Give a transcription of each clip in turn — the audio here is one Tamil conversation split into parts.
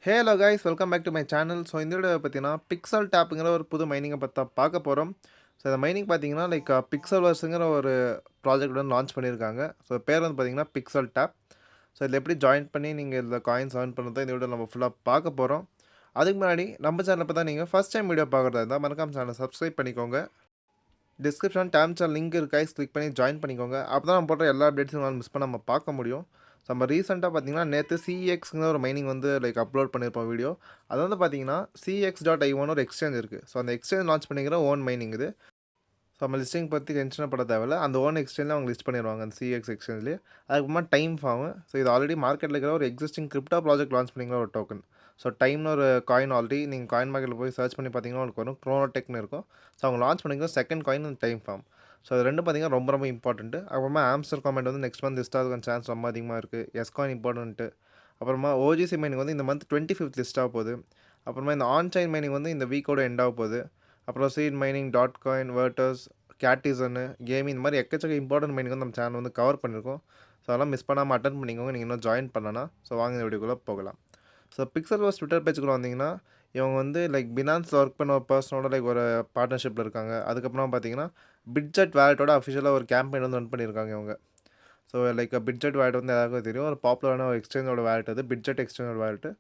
Hello guys welcome back to my channel. So இந்த வீடியோ பார்த்தீங்கன்னா பிக்சல் டேப்புங்கிற ஒரு புது மைனிங்கை பற்றி பார்க்க போகிறோம். ஸோ இந்த மைனிங் பார்த்தீங்கன்னா பிக்சல் வர்ஸுங்கிற ஒரு ப்ராஜெக்ட் வந்து லான்ச் பண்ணியிருக்காங்க. ஸோ பேர் வந்து பார்த்தீங்கன்னா பிக்சல் டேப். ஸோ இதில் எப்படி ஜாயின் பண்ணி நீங்கள் இதில் காயின்ஸ் ஏர்ன் பண்ணுறதை இந்த வீடியோ நம்ம ஃபுல்லாக பார்க்க போகிறோம். அதுக்கு முன்னாடி நம்ம சேனலை பார்த்தா நீங்கள் ஃபஸ்ட் டைம் வீடியோ பார்க்குறதா இருந்தால் மறக்காம சேனலை சப்ஸ்கிரைப் பண்ணிக்கோங்க. டிஸ்கிரிப்ஷன் டேம்ஸில் லிங்க் இருக்கு கைஸ், கிளிக் பண்ணி ஜாயின் பண்ணிக்கோங்க. அப்போ தான் நம்ம போடுற எல்லா அப்டேட்ஸும் உங்களால் மிஸ் பண்ண நம்ம பார்க்க முடியும். ஸோ நம்ம ரீசெண்டாக பார்த்தீங்கன்னா நேற்று சிஎக்ஸ்ங்கிற ஒரு மைனிங் வந்து அப்லோட் பண்ணியிருப்போம் வீடியோ. அது வந்து பார்த்தீங்கன்னா CX.IOன்னு ஒரு எக்ஸ்சேஞ்ச் இருக்குது. ஸோ அந்த எக்ஸ்சேஞ்ச் லான்ச் பண்ணிக்கிற ஓன் மைனிங் இது. ஸோ நம்ம லிஸ்டிங் பற்றி டென்ஷன் பட தேவையில்ல. அந்த ஓன் எக்ஸ்சேஞ்சில் அவங்க லிஸ்ட் பண்ணிடுவாங்க அந்த சிஎக்ஸ் எக்ஸ்சேஞ்சிலே. அதுக்கப்புறமா டைம் ஃபார்மு. ஸோ இது ஆல்ரெடி மார்க்கெட்டில் இருக்கிற ஒரு எக்ஸிஸ்டிங் கிரிப்டோ ப்ராஜெக்ட் லான்ச் பண்ணிக்கிற ஒரு டோக்கன். ஸோ டைம்னு ஒரு காயின் ஆல்ரெடி நீங்கள் காயின் மார்க்கெட்டில் போய் சர்ச் பண்ணி பார்த்தீங்கன்னா உங்களுக்கு வரும் க்ரோனோடெக்னு இருக்கும். ஸோ அவங்க லான்ச் பண்ணிக்கிற செகண்ட் காயின் அந்த டைம் ஃபார்ம். ஸோ அது ரெண்டும் பார்த்தீங்கன்னா ரொம்ப ரொம்ப இம்பார்ட்டன்ட்டு. அப்புறமா ஆம்ஸ்டர் காமெண்ட் வந்து நெக்ஸ்ட் மந்த் லிஸ்ட் ஆகிறதுக்கு சான்ஸ் ரொம்ப அதிகமாக இருக்குது. எஸ்காயின் இம்பார்ட்டன்ட்டு. அப்புறமா ஓஜிசி மைனிங் வந்து இந்த மந்த் 25th லிஸ்ட் ஆக போகுது. அப்புறமா இந்த ஆன்சைன் மைனிங் வந்து இந்த வீக்கோட எண்ட் ஆக போகுது. அப்புறம் சீட் மைனிங், டாட் காயின், வேர்டர்ஸ், கேட்டிசனு, கேமிங் இந்த மாதிரி எக்கச்சக்க இம்பார்ட்டன்ட் மைனிங் வந்து நம்ம சேனல் வந்து கவர் பண்ணியிருக்கோம். ஸோ அதெல்லாம் மிஸ் பண்ணாமல் அட்டன் பண்ணிக்கோங்க நீங்கள் இன்னும் ஜாயின் பண்ணனா. ஸோ வாங்க இந்த வீடியோக்குள்ளே போகலாம். ஸோ பிக்சல் வர்ஸ் ட்விட்டர் பேஜுக்குள்ளே வந்தீங்கன்னா இவங்க வந்து பினான்ஸில் ஒர்க் பண்ண ஒரு பர்சனோட ஒரு பார்ட்னர்ஷிப்பில் இருக்காங்க. அதுக்கப்புறம் பார்த்தீங்கன்னா பிட்ஜெட் வேலட்டோட அஃபிஷியலாக ஒரு கேம்பெயின் வந்து ரன் பண்ணியிருக்காங்க இவங்க. ஸோ பிட்ஜெட் வேலட் வந்து எல்லாருக்கும் தெரியும். ஒரு பாப்புலரான ஒரு எக்ஸ்சேஞ்சோட வேலட் அது பிட்ஜெட் எக்ஸ்சேஞ்சோட வேலட்டு.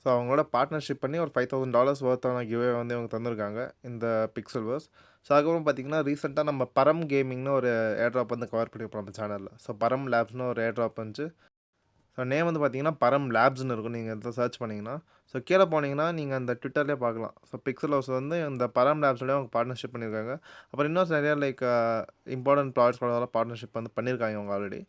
ஸோ அவங்களோட பார்ட்னர்ஷிப் பண்ணி ஒரு $5,000 ஒர்த்தான கிவ்வே வந்து இவங்க தந்திருக்காங்க இந்த பிக்சல் வர்ஸ். ஸோ அதுக்கப்புறம் பார்த்தீங்கன்னா ரீசெண்டாக நம்ம பரம் கேமிங்னு ஒரு ஏர்ட்ராப் வந்து கவர் பண்ணியிருப்போம் நம்ம சேனலில். ஸோ பரம் லேப்ஸ்னு ஒரு ஏர்ட்ராப் வந்துச்சு. ஸோ நேம் வந்து பார்த்தீங்கன்னா பரம் லேப்ஸ்னு இருக்கும். நீங்கள் இதில் சர்ச் பண்ணிங்கன்னா ஸோ கீழே போனீங்கன்னா நீங்கள் அந்த ட்விட்டர்லேயே பார்க்கலாம். ஸோ பிக்சல் ஹவுஸ் வந்து இந்த பரம் லேப்ஸோடய அவங்க பார்ட்னர்ஷிப் பண்ணியிருக்காங்க. அப்புறம் இன்னும் நிறையா இம்பார்ட்டன்ட் ப்ராடக்ட்ஸோட பார்ட்னர்ஷிப் வந்து பண்ணியிருக்காங்க அவங்க ஆல்ரெடி.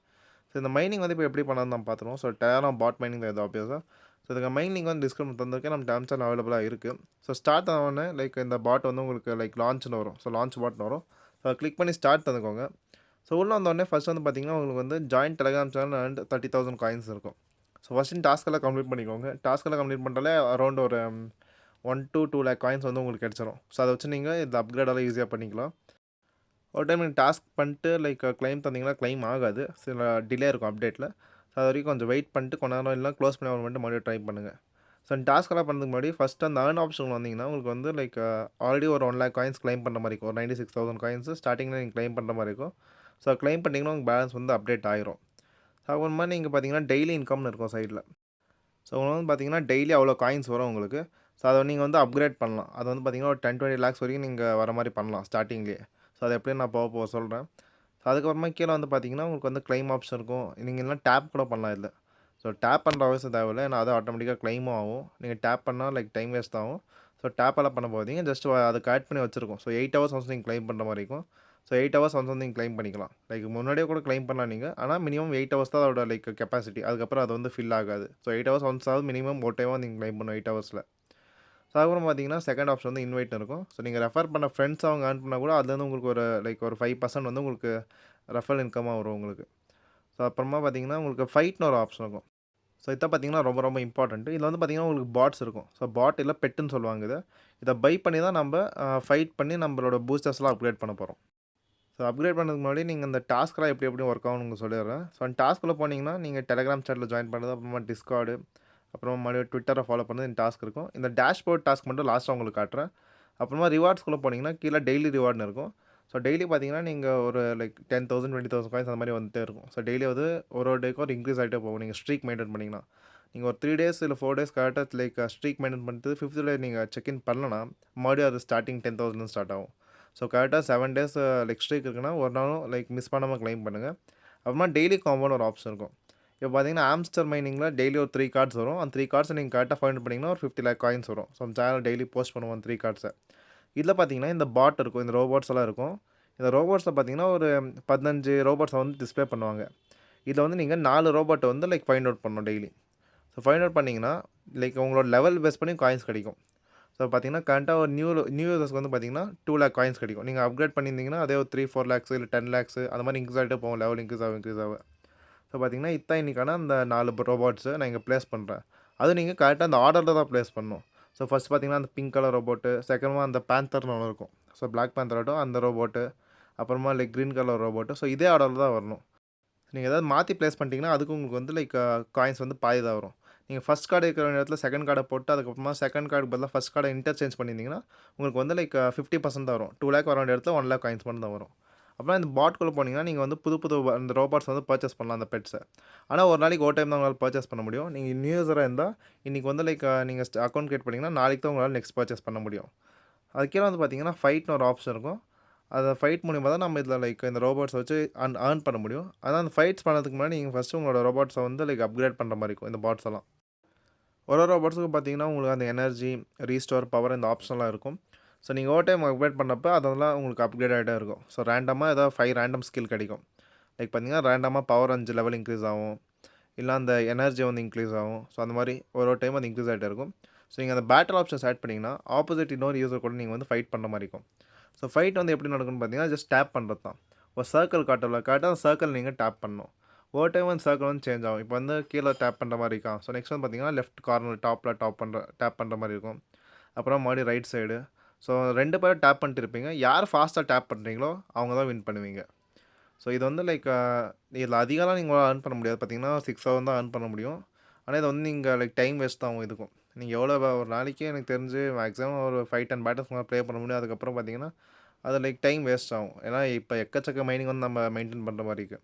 ஸோ இந்த மைனிங் வந்து இப்போ எப்படி பண்ணாலும் நம்ம பார்த்துருவோம். ஸோ டேரம் பாட் மைனிங் தான் இது ஆப்வியஸாக. ஸோ இதுக்கு மைனிங் வந்து டிஸ்கிரிப்ஷன் தந்திருக்கேன். நம்ம டேர்ம்ஸ் அண்ட் அவைலபிளாக இருக்குது. ஸோ ஸ்டார்ட் ஆனோடனே இந்த பாட் வந்து உங்களுக்கு லான்ச்னு வரும். ஸோ லான்ச் பாட்னு வரும். ஸோ கிளிக் பண்ணி ஸ்டார்ட் தந்துக்கோங்க. ஸோ உள்ளே வந்தோடனே ஃபஸ்ட் வந்து பார்த்தீங்கன்னா உங்களுக்கு வந்து join Telegram channel and 30,000 coins இருக்கும். ஸோ ஃபஸ்ட்டு டாஸ்க்கெல்லாம் கம்ப்ளீட் பண்ணிக்கோங்க. டாஸ்க்கெல்லாம் கம்ப்ளீட் பண்ணுறாலே அரௌண்ட் ஒரு 1 to 2 lakh காயின்ஸ் வந்து உங்களுக்கு கிடச்சிரும். ஸோ அதை வச்சு நீங்கள் இந்த அப்கிரேடெல்லாம் ஈஸியாக பண்ணிக்கலாம். ஒரு டைம் நீங்கள் டாஸ்க் பண்ணிட்டு கிளைம் தந்தீங்கன்னா கிளைம் ஆகாது. சில டிலே இருக்கும் அப்டேட்டில். ஸோ அது வரைக்கும் கொஞ்சம் வெயிட் பண்ணிட்டு கொஞ்ச நேரம் இல்லைனா க்ளோஸ் பண்ணி மட்டும் மறுபடியும் ட்ரை பண்ணுங்கள். ஸோ டாஸ்க்கெல்லாம் பண்ணுறதுக்கு முன்னாடி ஃபஸ்ட்டு அந்த ஏர்ன் ஆப்ஷன் வந்தீங்கன்னா உங்களுக்கு வந்து ஆல்ரெடி ஒரு 1 lakh காயின்ஸ் கிளைம் பண்ணுற மாதிரி இருக்கும். ஒரு 96,000 காயின்ஸ் ஸ்டார்டிங்கில் நீங்கள் கிளைம் பண்ணுற மாதிரி இருக்கும். ஸோ கிளைம் பண்ணிங்கன்னா உங்கள் பேலன்ஸ் வந்து அப்டேட் ஆயிரும். ஸோ அப்புறமா நீங்கள் பார்த்தீங்கன்னா டெய்லி இன்கம்னு இருக்கும் சைடில். ஸோ உங்களுக்கு வந்து பார்த்தீங்கன்னா டெய்லி அவ்வளோ காயின்ஸ் வரும் உங்களுக்கு. ஸோ அதை நீங்கள் வந்து அப்கிரேட் பண்ணலாம். அது வந்து பார்த்தீங்கன்னா ஒரு 10-20 lakhs வரைக்கும் நீங்கள் வர மாதிரி பண்ணலாம் ஸ்டார்டிங்லேயே. ஸோ அது எப்படின்னு நான் போக சொல்கிறேன். ஸோ அதுக்கப்புறமா கீழே வந்து பார்த்தீங்கன்னா உங்களுக்கு வந்து கிளைம் ஆப்ஷன் இருக்கும். நீங்கள் எல்லாம் டேப் கூட பண்ணலாம் இதில். ஸோ டேப் பண்ணுற அவசியம் தேவையில்லை. ஏன்னா அது ஆட்டோமேட்டிக்காக கிளைமும் ஆகும். நீங்கள் டேப் பண்ணால் டைம் வேஸ்ட் ஆகும். ஸோ டேப்பெல்லாம் பண்ண போகிறீங்க ஜஸ்ட் அதுக்கு ஆட் பண்ணி வச்சுருக்கோம். ஸோ 8 hours ஒன்ஸ் நீங்கள் கிளைம் பண்ணுற மாதிரி இருக்கும். ஸோ 8 hours ஒன்ஸ் வந்து நீங்கள் கிளைம் பண்ணிக்கலாம். முன்னாடியே கூட கிளைம் பண்ணலாம் நீங்கள். ஆனால் மினிமம் 8 hours தான் அதோட கெப்பாசிட்டி. அதுக்கப்புறம் அது வந்து ஃபில் ஆகாது. ஸோ 8 hours ஒன்ஸ் ஆகுது மினிமம் ஒரு டைமாக நீங்கள் கிளைம் பண்ணணும் 8 hours. ஸோ அதுக்கப்புறம் பார்த்தீங்கன்னா செகண்ட் ஆப்ஷன் வந்து இன்வைட் இருக்கும். ஸோ நீங்கள் ரெஃபர் பண்ண ஃப்ரெண்ட்ஸ் அவங்க ஏர்ன் பண்ணால் கூட அதுலேருந்து உங்களுக்கு ஒரு 5% வந்து உங்களுக்கு ரெஃபரல் இன்கமாக வரும் உங்களுக்கு. ஸோ அப்புறமா பார்த்தீங்கன்னா உங்களுக்கு ஃபைட்னு ஒரு ஆப்ஷன் இருக்கும். ஸோ இதை பார்த்தீங்கன்னா ரொம்ப ரொம்ப இம்பார்ட்டன்ட்டு. இதில் வந்து பார்த்தீங்கன்னா உங்களுக்கு பாட்ஸ் இருக்கும். ஸோ பாட் இல்லை பெட்டுன்னு சொல்லுவாங்க இதை பை பண்ணி தான் நம்ம ஃபைட் பண்ணி நம்மளோட பூஸ்டர்ஸ்லாம் அப்கிரேட் பண்ண போகிறோம். ஸோ அப்கிரேட் பண்ணுறதுக்கு முன்னாடி நீங்கள் இந்த டாஸ்க்கெலாம் எப்படி ஒர்க் ஆகும்னு உங்களுக்கு சொல்லிடுறேன். ஸோ அந்த டாஸ்க்குள்ளே போனீங்கன்னா நீங்கள் டெலகிராம் சேனலில் ஜாயின் பண்ணுறது, அப்புறமா டிஸ்கார்டு, அப்புறமா மறுபடியும் ட்விட்டரை ஃபாலோ பண்ணுறது இந்த டாஸ்க் இருக்கும். இந்த டேஷ்போர்ட் டாஸ்க் மட்டும் லாஸ்ட்டாக உங்களுக்கு காட்டுறேன். அப்புறமா ரிவார்ட்ஸ்குள்ளே போனீங்கன்னா கீழே டெய்லி ரிவார்ட்னு இருக்கும். ஸோ டெய்லி பார்த்தீங்கன்னா நீங்கள் ஒரு 10,000 20,000 காயின்ஸ் அந்த மாதிரி வந்துட்டே இருக்கும். ஸோ டெய்லி வந்து ஒரு டேக்கு ஒரு இன்க்ரீஸ் ஆகிட்டே போகும். நீங்கள் ஸ்ட்ரீக் மெயின்டைன் பண்ணிங்கன்னா நீங்கள் ஒரு 3 days இல்லை 4 days கரெக்டாக ஸ்ட்ரீக் மெயின்டைன் பண்ணிட்டு 5th டே நீங்கள் செக்இன் பண்ணலன்னா மறுபடியும் அது ஸ்டார்டிங் 10,000 ஸ்டார்ட் ஆகும். ஸோ கரெக்டாக 7 days ஸ்ட்ரீக் இருக்குன்னா ஒரு நாளும் மிஸ் பண்ணாமல் கிளைம் பண்ணுங்கள். அப்புறமா டெய்லி காம்போன்னு ஒரு ஆப்ஷன் இருக்கும். இப்போ பார்த்தீங்கன்னா ஆம்ஸ்டர் மைனிங்கில் டெய்லி ஒரு 3 cards வரும். அந்த 3 cards நீங்கள் கரெக்டாக ஃபைண்ட் பண்ணிங்கன்னா ஒரு 50 lakh காயின்ஸ் வரும். ஸோ நம்ம சேனல் டெய்லி போஸ்ட் பண்ணுவோம் 3 cards. இதில் பார்த்தீங்கன்னா இந்த பாட் இருக்கும். இந்த ரோபோட்ஸ் எல்லாம் இருக்கும். இந்த ரோபோட்ஸில் பார்த்தீங்கன்னா ஒரு 15 ரோபோட்ஸை வந்து டிஸ்பிளே பண்ணுவாங்க. இதில் வந்து நீங்கள் 4 ரோபோட்டை வந்து ஃபைண்ட் அவுட் பண்ணணும் டெய்லி. ஸோ ஃபைண்ட் அவுட் பண்ணிங்கன்னா உங்களோட லெவல் பேஸ் பண்ணி காயின்ஸ் கிடைக்கும். ஸோ பார்த்தீங்கன்னா கரெக்டாக ஒரு நியூ யூசர்ஸ்க்கு வந்து பார்த்தீங்கன்னா 2 lakh காயின்ஸ் கிடைக்கும். நீங்கள் அப்கிரேட் பண்ணியிருந்தீங்கன்னா அதே ஒரு 3-4 lakhs இல்லை 10 lakhs அந்த மாதிரி இன்க்ரீஸ் ஆகிட்டே போகும். லெவல் இன்க்ரீஸ் ஆகும். ஸோ பார்த்தீங்கன்னா இதான் இன்றைக்கான அந்த 4 ரோபோட்ஸை நான் இங்கே ப்ளேஸ் பண்ணுறேன். அதுவும் நீங்கள் கரெக்டாக அந்த ஆர்டரில் தான் ப்ளேஸ் பண்ணணும். ஸோ ஃபஸ்ட் பார்த்தீங்கன்னா அந்த பிங்க் கலர் ரோபோட்டு, செகண்டாக அந்த பேந்தர்னு ஒன்று இருக்கும். ஸோ பிளாக் பேந்தர் ஆட்டும் அந்த ரோபோட்டு, அப்புறமா க்ரீன் கலர் ரோபோட்டு. ஸோ இதே ஆர்டரில் தான் வரணும். நீங்கள் ஏதாவது மாற்றி ப்ளேஸ் பண்ணிட்டீங்கன்னா அதுக்கு உங்களுக்கு வந்து காயின்ஸ் வந்து பாதி தான் வரும். நீங்க ஃபர்ஸ்ட் கார்டு இருக்கிற இடத்துல செகண்ட் கார்ட போட்டு, அதுக்கப்புறமா செகண்ட் கார்டுக்கு பதிலா ஃபர்ஸ்ட் கார்ட இன்டர்சேஞ்ச் பண்ணியிருந்தீங்கன்னா, உங்களுக்கு வந்து லைக் 50% தான் வரும். 2,00,000 வர வேண்டிய இடத்துல 1,00,000 காயின்ஸ் மட்டும் தான் வரும். அப்புறம் இந்த பாட்குள்ள போனீங்கன்னா, நீங்க வந்து புது புது அந்த ரோபோட்ஸ் வந்து பர்ச்சேஸ் பண்ணலாம் அந்த பெட்ஸ. ஆனா, ஒரு நாளைக்கு ஒரு டைம் தான் உங்களால பர்ச்சேஸ் பண்ண முடியும். நீங்க நியூ யூசரா இருந்தா, இன்னைக்கு வந்து லைக் நீங்க அக்கவுண்ட் கிரியேட் பண்ணீங்கன்னா, நாளைக்கு தான் உங்களால நெக்ஸ்ட் பர்ச்சேஸ் பண்ண முடியும். அதுக்கு கீழ வந்து பார்த்தீங்கன்னா, ஃபைட்ன்னு ஒரு ஆப்ஷன் இருக்கும். அத ஃபைட் மூலியமா தான் நம்ம இதில லைக் இந்த ரோபோட்ஸ வச்சு ஏர்ன் பண்ண முடியும். அதான் அந்த ஃபைட்ஸ் பண்ணதுக்கு முன்னாடி நீங்க ஃபர்ஸ்ட்டு உங்களோட ரோபோட்ஸ வந்து லைக் அப்கிரேட் பண்ற மாரி இருக்கும், இந்த பாட்ஸ் எல்லாம். ஒரு ரோபோட்ஸுக்கும் பார்த்தீங்கன்னா, உங்களுக்கு அந்த எனர்ஜி, ரீஸ்டோர், பவர் இந்த ஆப்ஷன்லாம் இருக்கும். ஸோ, நீங்க ஓவர் டைம் அப்கிரேட் பண்ணப்ப அதெல்லாம் உங்களுக்கு அப்கிரேட் ஆயிட்டே இருக்கும். ஸோ, ரேண்டமா ஏதாவது 5 ரேண்டம் ஸ்கில் கிடைக்கும். லைக் பார்த்தீங்கன்னா, ரேண்டமா பவர் 5 லெவல் இன்க்ரீஸ் ஆகும். இல்ல அந்த எனர்ஜி வந்து இன்க்ரீஸ் ஆகும். ஸோ, அந்த மாரி ஒரு ஒரு டைம் அது இன்க்ரீஸ் ஆயிட்டே இருக்கும். ஸோ, நீங்க அந்த பேட்டில் ஆப்ஷன்ஸ் ஆட் பண்ணீங்கன்னா, ஆப்போசிட் இன்னொரு யூசர் கூட நீங்க வந்து ஃபைட் பண்ற மாரி இருக்கும். ஸோ, ஃபைட் வந்து எப்படி நடக்கும்னு பார்த்தீங்கன்னா, ஜஸ்ட் டேப் பண்றது தான். ஒரு சர்க்கிள் காட்டும்ல, காட்ட அந்த சர்க்கிள் நீங்க டேப் பண்ணணும். ஒவ்வொரு டைம் அந்த சர்க்கிள் வந்து சேஞ்ச் ஆகும். இப்போ வந்து கீழ டேப் பண்ற மாரி இருக்கா? ஸோ, நெக்ஸ்ட் வந்து பார்த்தீங்கன்னா, லெஃப்ட் கார்னர் டாப்ல டேப் பண்ற மாரி இருக்கும். அப்புறம் மறுபடியும் ரைட் சைடு. ஸோ, 2 பேரும் டேப் பண்ணிட்டு இருப்பீங்க. யார் ஃபாஸ்ட்டா டேப் பண்றீங்களோ, அவங்க தான் வின் பண்ணுவீங்க. ஸோ, இது வந்து லைக் இதில அதிகம்லாம் நீங்க ஏர்ன் பண்ண முடியாது. பார்த்தீங்கன்னா, 6,000 தான் ஏர்ன் பண்ண முடியும். ஆனா, இது வந்து நீங்க லைக் டைம் வேஸ்ட் தான் ஆகும் இதுக்கும். நீங்க எவ்வளோ ஒரு நாளைக்கு எனக்கு தெரிஞ்சு மேக்ஸிமம் ஒரு 5, 10 பேட்டில்ஸ் உங்களால ப்ளே பண்ண முடியும். அதுக்கப்புறம் பார்த்தீங்கன்னா, அது லைக் டைம் வேஸ்ட் ஆகும். ஏன்னா, இப்ப எக்கச்சக்க மைனிங் வந்து நம்ம மெயின்டெயின் பண்ற மாரி இருக்கு.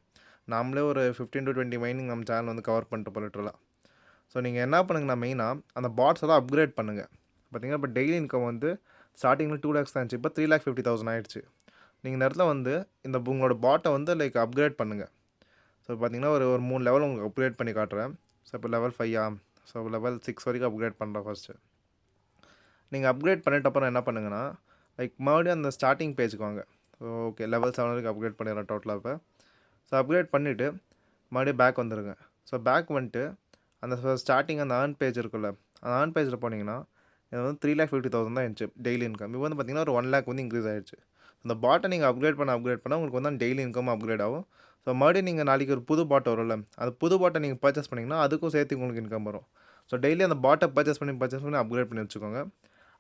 நாமளே ஒரு 15-20 மைனிங் நம்ம சேனல் வந்து கவர் பண்ணிட்டு போறோம் லிட்டரலா. ஸோ, நீங்க என்ன பண்ணுங்கன்னா மெயினா, அந்த பாட்ஸ் எல்லாம் அப்கிரேட் பண்ணுங்க. பார்த்தீங்கன்னா, இப்ப டெய்லி இன்கம் வந்து ஸ்டார்ட்டிங்ல 2,00,000 தான் இருந்துச்சு. இப்ப 3,50,000 ஆயிடுச்சு. நீங்க இந்த இடத்துல வந்து உங்களோட பாட்ட வந்து லைக் அப்கிரேட் பண்ணுங்க. ஸோ, பார்த்தீங்கன்னா, ஒரு ஒரு 3 லெவல் உங்களுக்கு அப்கிரேட் பண்ணி காட்டுறேன். ஸோ, இப்போ லெவல் 5 ஸோ, லெவல் 6 வரைக்கும் அப்கிரேட் பண்றேன் ஃபர்ஸ்ட்டு. நீங்க அப்கிரேட் பண்ணிட்ட அப்புறம் என்ன பண்ணுங்கன்னா, லைக் மறுபடியும் அந்த ஸ்டார்ட்டிங் பேஜ்க்கு வாங்க. ஓகே லெவல் 7 வரைக்கும் அப்கிரேட் பண்ணிடுறேன் டோட்டலா இப்ப. ஸோ, அப்கிரேட் பண்ணிட்டு மறுபடியும் பேக் வந்துருங்க. ஸோ, பேக் வந்துட்டு அந்த ஸ்டார்ட்டிங் அந்த ஏர்ன் பேஜ் இருக்குல்ல, அந்த ஏர்ன் பேஜ்ல போனீங்கன்னா, இது வந்து 3,50,000 தான் இருந்துச்சு டெய்லி இன்கம். இப்போ வந்து பார்த்தீங்கன்னா, ஒரு 1,00,000 வந்து இன்க்ரீஸ் ஆயிடுச்சு. அந்த பாட்ட நீங்க அப்கிரேட் பண்ண உங்களுக்கு வந்து டெய்லி இன்கம் அப்கிரேட் ஆகும். ஸோ, மறுபடியும் நீங்க நாளைக்கு ஒரு புது பாட் வரும்ல, அந்த புது பாட்ட நீங்க பர்ச்சேஸ் பண்ணீங்கன்னா, அதுக்கும் சேர்த்து உங்களுக்கு இன்கம் வரும். ஸோ, டெய்லி அந்த பாட்ட பர்ச்சேஸ் பண்ணி அப்கிரேட் பண்ணி வச்சுக்கோங்க.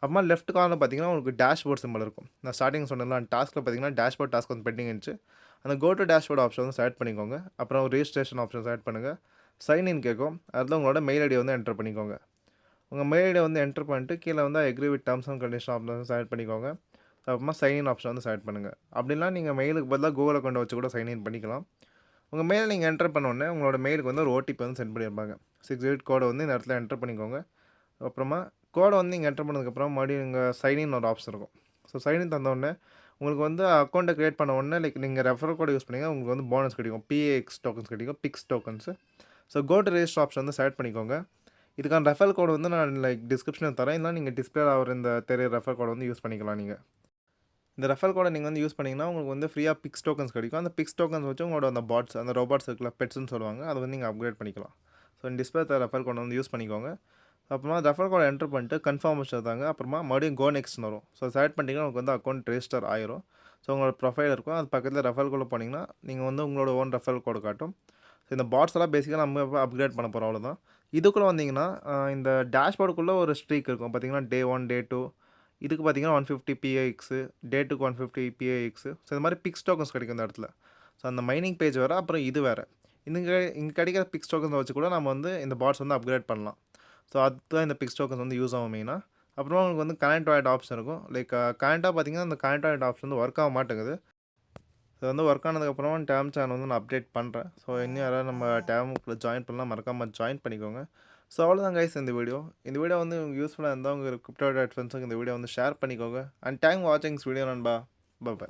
அப்புறமா லெஃப்ட் கார்னர்ல பார்த்தீங்கன்னா, உங்களுக்கு டேஷ்போர்ட் சிம்பல் இருக்கும். நான் ஸ்டார்ட்டிங் சொன்னேன்ல, அந்த டாஸ்க்ல பார்த்தீங்கன்னா, டேஷ்போர்ட் டாஸ்க் வந்து பெண்டிங் இருந்துச்சு. அந்த கோ டூ டேஷ்போர்ட் ஆப்ஷன் வந்து செலக்ட் பண்ணிக்கோங்க. அப்புறம் ரெஜிஸ்ட்ரேஷன் ஆப்ஷன் செலக்ட் பண்ணுங்க. சைன் இன் கேட்கும். அதில உங்களோட மெயில் ஐடிய வந்து என்டர் பண்ணிக்கோங்க. உங்க மெயில் ஐடிய வந்து என்டர் பண்ணிட்டு, கீழ வந்து agree with terms and condition option select பண்ணிக்கோங்க. அப்புறமா சைன் இன் ஆப்ஷன் வந்து செலக்ட் பண்ணுங்க. அப்படின்னா நீங்க மெயிலுக்கு பதிலா கூகுள் அக்கவுண்ட் வச்சு கூட சைன் இன் பண்ணிக்கலாம். உங்க மெயில் நீங்க என்டர் பண்ண உடனே, உங்களோட மெயிலுக்கு வந்து ஒரு ஓடிபி வந்து சென்ட் பண்ணியிருப்பாங்க. 6 டிஜிட் கோட வந்து இந்த இடத்துல என்டர் பண்ணிக்கோங்க. அப்புறமா கோட வந்து நீங்க என்டர் பண்ணதுக்கப்புறம் மறுபடியும் இங்க சைன் இன் ஒரு ஆப்ஷன் இருக்கும். ஸோ, சைன் இன் தந்த உடனே, உங்களுக்கு வந்து அக்கவுண்ட்ட கிரியேட் பண்ண உடனே லைக் நீங்க ரெஃபரல் கோட் யூஸ் பண்ணீங்கன்னா, உங்களுக்கு வந்து போனஸ் கிடைக்கும். PAX டோக்கன்ஸ் கிடைக்கும். Pix tokens. So, go to register option வந்து செலக்ட் பண்ணிக்கோங்க. இதுக்கான ரெஃபரல் கோட் வந்து நான் லைக் டிஸ்கிரிப்ஷன்ல தரேன். இல்லனா நீங்க டிஸ்ப்ளேல ஆவுற இந்த தெரியிற ரெஃபரல் கோட வந்து யூஸ் பண்ணிக்கலாம் நீங்க. இந்த ரெஃபரல் கோட நீங்க வந்து யூஸ் பண்ணீங்கன்னா, உங்களுக்கு வந்து ஃப்ரீயா பிக்ஸ் டோக்கன்ஸ் கிடைக்கும். அந்த பிக்ஸ் டோக்கன்ஸ் வச்சு உங்களோட அந்த பாட்ஸ், அந்த ரோபோட்ஸ் இருக்குல்ல, பெட்ஸ்ன்னு சொல்லுவாங்க. அத வந்து நீங்க அப்கிரேட் பண்ணிக்கலாம். ஸோ, டிஸ்ப்ளே தர ரெஃபரல் கோட வந்து யூஸ் பண்ணிக்கோங்க. அப்புறமா ரெஃபரல் கோட என்டர் பண்ணிட்டு கன்ஃபர்மேஷன் தாங்க. அப்புறமா மறுபடியும் கோ நெக்ஸ்ட்ன்னு வரும். ஸோ, செலக்ட் பண்ணிட்டீங்கன்னா, உங்களுக்கு வந்து அக்கவுண்ட் ரெஜிஸ்டர் ஆயிரும். ஸோ, உங்களோட ப்ரொஃபைல் இருக்கும். அது பக்கத்தில ரெஃபரல் கோட்ல போனீங்கன்னா, நீங்க வந்து உங்களோட ஓன் ரெஃபரல் கோட் காட்டும். ஸோ, இந்த பாட்ஸ் எல்லாம் பேசிக்கா நம்ம அப்கிரேட் பண்ண போறோம் அவ்வளோதான். இதுக்குள்ள வந்தீங்கன்னா, இந்த டேஷ்போர்டுக்குள்ள ஒரு ஸ்ட்ரீக் இருக்கும். பார்த்தீங்கன்னா, டே 1, டே 2 இதுக்கு பார்த்தீங்கன்னா 150 PAX, டே 2க்கு 150 PAX. ஸோ, இந்த மாரி பிக்ஸ் டோக்கன்ஸ் கிடைக்கும் இந்த இடத்துல. ஸோ, அந்த மைனிங் பேஜ் வேற, அப்புறம் இது வேற. இங்க கிடைக்கிற பிக்ஸ் டோக்கன்ஸ வச்சு கூட நம்ம வந்து இந்த பாட்ஸ் வந்து அப்கிரேட் பண்ணலாம். ஸோ, அதுதான் இந்த பிக்ஸ் டோக்கன்ஸ் வந்து யூஸ் ஆகும் மெயினா. அப்புறமா உங்களுக்கு வந்து கனெக்ட் வாலெட் ஆப்ஷன் இருக்கும். லைக் கரண்ட்டா பார்த்தீங்கன்னா, அந்த கனெக்ட் வாலெட் ஆப்ஷன் வந்து ஒர்க் ஆக மாட்டேங்குது. இது வந்து ஒர்க் ஆனதுக்கப்புறமா டேம் சேனல் வந்து நான் அப்டேட் பண்றேன். ஸோ, இன்னும் யாராவது நம்ம டேமுக்குள்ள ஜாயின் பண்ணலாம் மறக்காம ஜாயின் பண்ணிக்கோங்க. ஸோ, அவ்வளோதான் கைஸ் இந்த வீடியோ. இந்த வீடியோ வந்து உங்களுக்கு யூஸ்ஃபுல்லா இருந்தா உங்க கிரிப்டோ ஃப்ரெண்ட்ஸுக்கு இந்த வீடியோ வந்து ஷேர் பண்ணிக்கோங்க. அண்ட் தேங்க்ஸ் ஃபார் வாட்சிங் திஸ் வீடியோ நண்பா. பை.